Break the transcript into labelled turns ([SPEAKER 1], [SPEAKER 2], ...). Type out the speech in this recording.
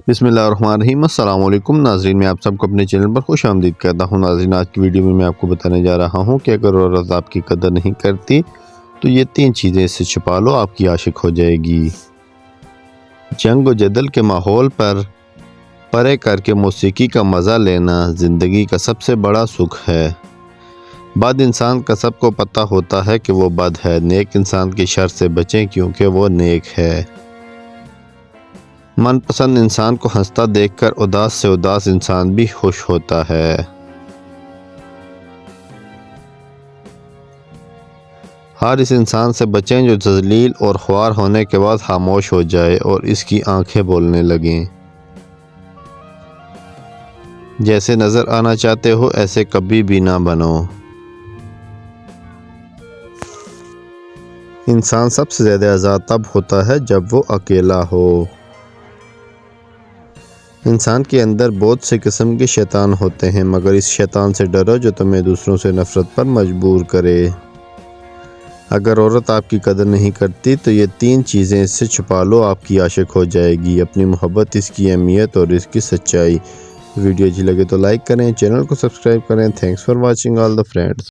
[SPEAKER 1] بسم اللہ الرحمن الرحیم۔ السلام علیکم ناظرین، میں آپ سب کو اپنے چینل پر خوش آمدید کرتا ہوں۔ ناظرین، آج کی ویڈیو میں آپ کو بتانے جا رہا ہوں کہ اگر عورت آپ کی قدر نہیں کرتی تو یہ 3 چیزیں اس سے چھپا لو، آپ کی عاشق ہو جائے گی۔ جنگ و جدل کے ماحول پر پرے کر کے موسیقی کا مزہ لینا زندگی کا سب سے بڑا سکھ ہے۔ بد انسان کا سب کو پتہ ہوتا ہے کہ وہ بد ہے، نیک انسان کی شر سے بچیں کیونکہ وہ نیک ہے۔ من پسند انسان کو ہنستا دیکھ کر اداس سے اداس انسان بھی خوش ہوتا ہے۔ ہر اس انسان سے بچیں جو ذلیل اور خوار ہونے کے بعد خاموش ہو جائے اور اس کی آنکھیں بولنے لگیں۔ جیسے نظر آنا چاہتے ہو ایسے کبھی بھی نہ بنو۔ انسان سب سے زیادہ آزاد تب ہوتا ہے جب وہ اکیلا ہو۔ انسان کے اندر بہت سے قسم کے شیطان ہوتے ہیں، مگر اس شیطان سے ڈرو جو تمہیں دوسروں سے نفرت پر مجبور کرے۔ اگر عورت آپ کی قدر نہیں کرتی تو یہ 3 چیزیں اس سے چھپا لو، آپ کی عاشق ہو جائے گی۔ اپنی محبت، اس کی اہمیت اور اس کی سچائی۔ ویڈیو اچھی لگے تو لائک کریں، چینل کو سبسکرائب کریں۔ Thanks for watching all the friends.